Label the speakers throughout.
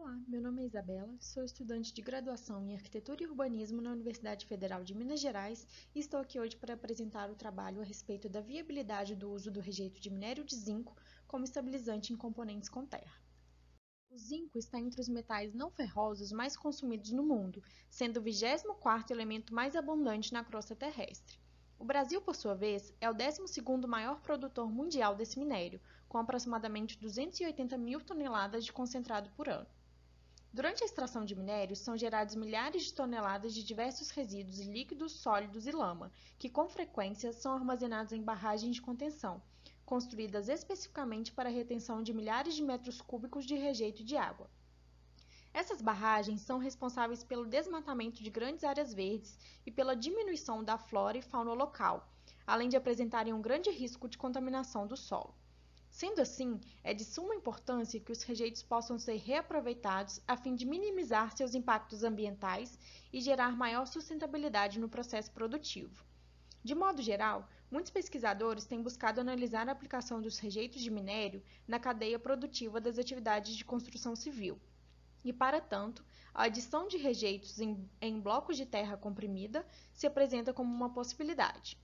Speaker 1: Olá, meu nome é Isabela, sou estudante de graduação em Arquitetura e Urbanismo na Universidade Federal de Minas Gerais e estou aqui hoje para apresentar o trabalho a respeito da viabilidade do uso do rejeito de minério de zinco como estabilizante em componentes com terra. O zinco está entre os metais não ferrosos mais consumidos no mundo, sendo o 24º elemento mais abundante na crosta terrestre. O Brasil, por sua vez, é o 12º maior produtor mundial desse minério, com aproximadamente 280 mil toneladas de concentrado por ano. Durante a extração de minérios, são gerados milhares de toneladas de diversos resíduos líquidos, sólidos e lama, que com frequência são armazenados em barragens de contenção, construídas especificamente para a retenção de milhares de metros cúbicos de rejeito de água. Essas barragens são responsáveis pelo desmatamento de grandes áreas verdes e pela diminuição da flora e fauna local, além de apresentarem um grande risco de contaminação do solo. Sendo assim, é de suma importância que os rejeitos possam ser reaproveitados a fim de minimizar seus impactos ambientais e gerar maior sustentabilidade no processo produtivo. De modo geral, muitos pesquisadores têm buscado analisar a aplicação dos rejeitos de minério na cadeia produtiva das atividades de construção civil. E, para tanto, a adição de rejeitos em blocos de terra comprimida se apresenta como uma possibilidade.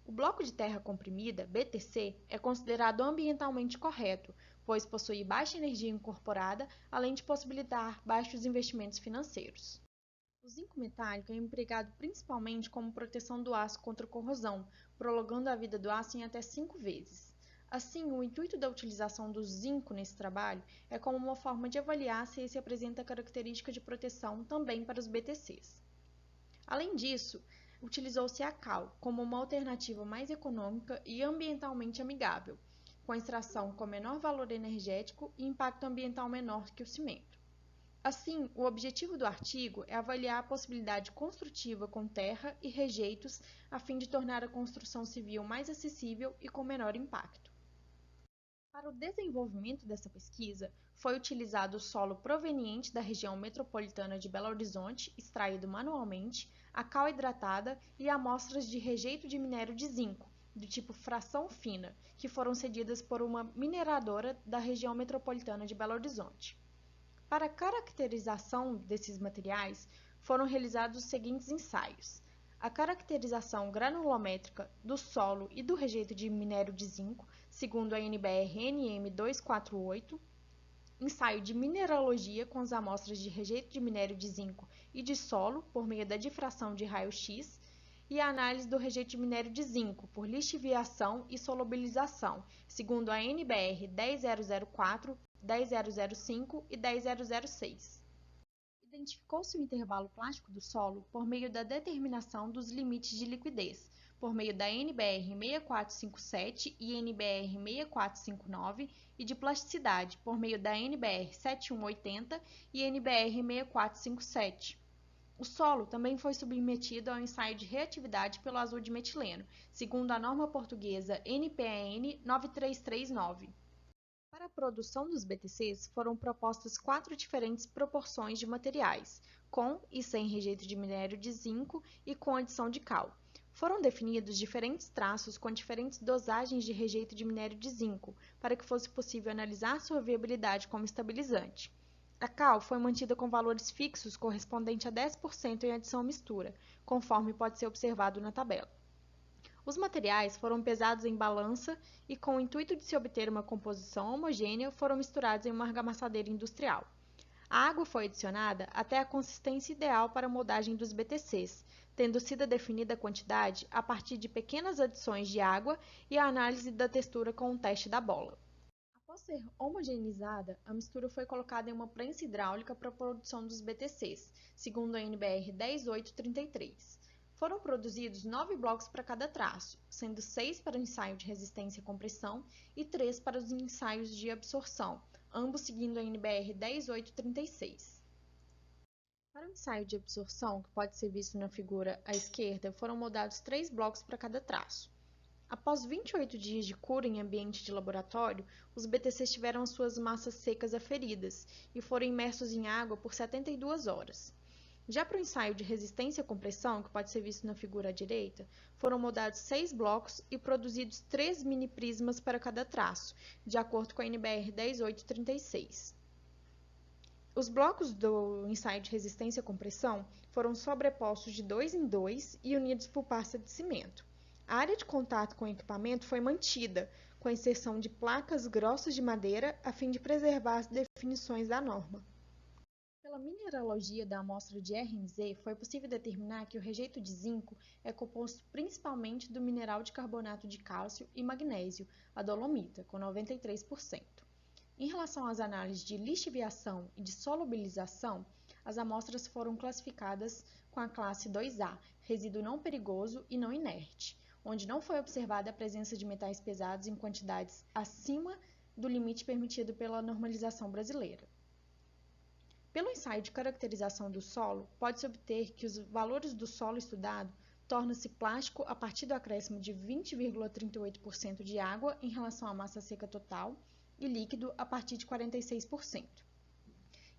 Speaker 1: O bloco de terra comprimida, BTC, é considerado ambientalmente correto, pois possui baixa energia incorporada, além de possibilitar baixos investimentos financeiros. O zinco metálico é empregado principalmente como proteção do aço contra corrosão, prolongando a vida do aço em até 5 vezes. Assim, o intuito da utilização do zinco nesse trabalho é como uma forma de avaliar se esse apresenta característica de proteção também para os BTCs. Além disso, utilizou-se a cal como uma alternativa mais econômica e ambientalmente amigável, com extração com menor valor energético e impacto ambiental menor que o cimento. Assim, o objetivo do artigo é avaliar a possibilidade construtiva com terra e rejeitos a fim de tornar a construção civil mais acessível e com menor impacto. Para o desenvolvimento dessa pesquisa, foi utilizado o solo proveniente da região metropolitana de Belo Horizonte, extraído manualmente, a cal hidratada e amostras de rejeito de minério de zinco, do tipo fração fina, que foram cedidas por uma mineradora da região metropolitana de Belo Horizonte. Para a caracterização desses materiais, foram realizados os seguintes ensaios: a caracterização granulométrica do solo e do rejeito de minério de zinco, segundo a NBR-NM 248, ensaio de mineralogia com as amostras de rejeito de minério de zinco e de solo por meio da difração de raio-x, e a análise do rejeito de minério de zinco por lixiviação e solubilização, segundo a NBR 10004, 10005 e 10006. Identificou-se o intervalo plástico do solo por meio da determinação dos limites de liquidez, por meio da NBR 6457 e NBR 6459, e de plasticidade, por meio da NBR 7180 e NBR 6457. O solo também foi submetido ao ensaio de reatividade pelo azul de metileno, segundo a norma portuguesa NPAN 9339. Para a produção dos BTCs, foram propostas 4 diferentes proporções de materiais, com e sem rejeito de minério de zinco e com adição de cal. Foram definidos diferentes traços com diferentes dosagens de rejeito de minério de zinco, para que fosse possível analisar sua viabilidade como estabilizante. A cal foi mantida com valores fixos correspondente a 10% em adição mistura, conforme pode ser observado na tabela. Os materiais foram pesados em balança e, com o intuito de se obter uma composição homogênea, foram misturados em uma argamassadeira industrial. A água foi adicionada até a consistência ideal para a moldagem dos BTCs, tendo sido definida a quantidade a partir de pequenas adições de água e a análise da textura com o teste da bola. Após ser homogeneizada, a mistura foi colocada em uma prensa hidráulica para a produção dos BTCs, segundo a NBR 10833. Foram produzidos 9 blocos para cada traço, sendo 6 para o ensaio de resistência à compressão e 3 para os ensaios de absorção, ambos seguindo a NBR 10836. Para o ensaio de absorção, que pode ser visto na figura à esquerda, foram moldados 3 blocos para cada traço. Após 28 dias de cura em ambiente de laboratório, os BTCs tiveram suas massas secas aferidas e foram imersos em água por 72 horas. Já para o ensaio de resistência à compressão, que pode ser visto na figura à direita, foram moldados 6 blocos e produzidos 3 mini-prismas para cada traço, de acordo com a NBR 10836. Os blocos do ensaio de resistência à compressão foram sobrepostos de 2 em 2 e unidos por pasta de cimento. A área de contato com o equipamento foi mantida, com a inserção de placas grossas de madeira a fim de preservar as definições da norma. Pela mineralogia da amostra de RMZ, foi possível determinar que o rejeito de zinco é composto principalmente do mineral de carbonato de cálcio e magnésio, a dolomita, com 93%. Em relação às análises de lixiviação e de solubilização, as amostras foram classificadas com a classe 2A, resíduo não perigoso e não inerte, onde não foi observada a presença de metais pesados em quantidades acima do limite permitido pela normalização brasileira. Pelo ensaio de caracterização do solo, pode-se obter que os valores do solo estudado tornam-se plástico a partir do acréscimo de 20,38% de água em relação à massa seca total e líquido a partir de 46%.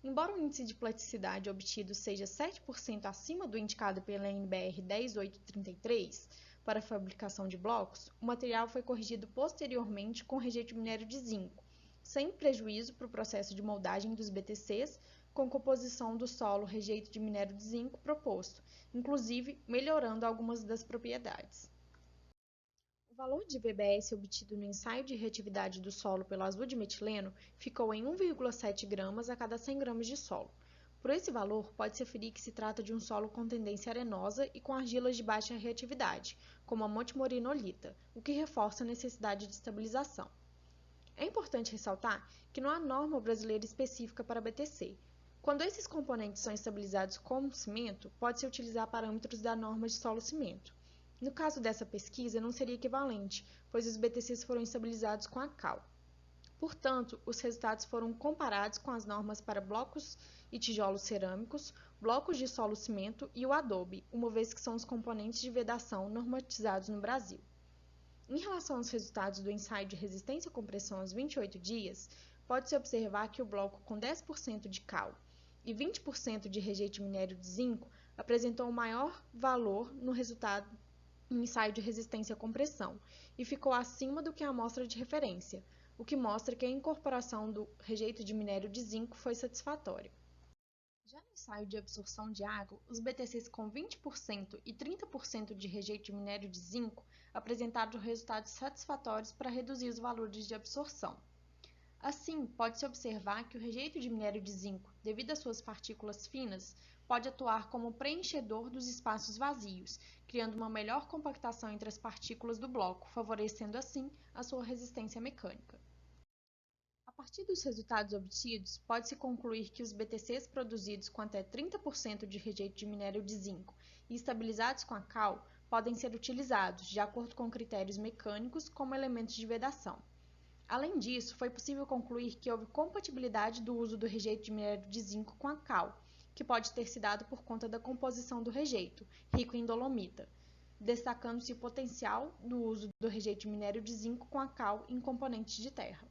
Speaker 1: Embora o índice de plasticidade obtido seja 7% acima do indicado pela NBR 10833 para a fabricação de blocos, o material foi corrigido posteriormente com rejeito de minério de zinco, sem prejuízo para o processo de moldagem dos BTCs, com composição do solo rejeito de minério de zinco proposto, inclusive melhorando algumas das propriedades. O valor de VBS obtido no ensaio de reatividade do solo pelo azul de metileno ficou em 1,7 gramas a cada 100 gramas de solo. Por esse valor, pode-se aferir que se trata de um solo com tendência arenosa e com argilas de baixa reatividade, como a montimorenolita, o que reforça a necessidade de estabilização. É importante ressaltar que não há norma brasileira específica para BTC. Quando esses componentes são estabilizados com cimento, pode-se utilizar parâmetros da norma de solo-cimento. No caso dessa pesquisa, não seria equivalente, pois os BTCs foram estabilizados com a cal. Portanto, os resultados foram comparados com as normas para blocos e tijolos cerâmicos, blocos de solo-cimento e o adobe, uma vez que são os componentes de vedação normatizados no Brasil. Em relação aos resultados do ensaio de resistência à compressão aos 28 dias, pode-se observar que o bloco com 10% de cal e 20% de rejeito de minério de zinco apresentou o maior valor no resultado em ensaio de resistência à compressão e ficou acima do que a amostra de referência, o que mostra que a incorporação do rejeito de minério de zinco foi satisfatória. Já no ensaio de absorção de água, os BTCs com 20% e 30% de rejeito de minério de zinco apresentaram resultados satisfatórios para reduzir os valores de absorção. Assim, pode-se observar que o rejeito de minério de zinco, devido às suas partículas finas, pode atuar como preenchedor dos espaços vazios, criando uma melhor compactação entre as partículas do bloco, favorecendo assim a sua resistência mecânica. A partir dos resultados obtidos, pode-se concluir que os BTCs produzidos com até 30% de rejeito de minério de zinco e estabilizados com a cal podem ser utilizados, de acordo com critérios mecânicos, como elementos de vedação. Além disso, foi possível concluir que houve compatibilidade do uso do rejeito de minério de zinco com a cal, que pode ter se dado por conta da composição do rejeito, rico em dolomita, destacando-se o potencial do uso do rejeito de minério de zinco com a cal em componentes de terra.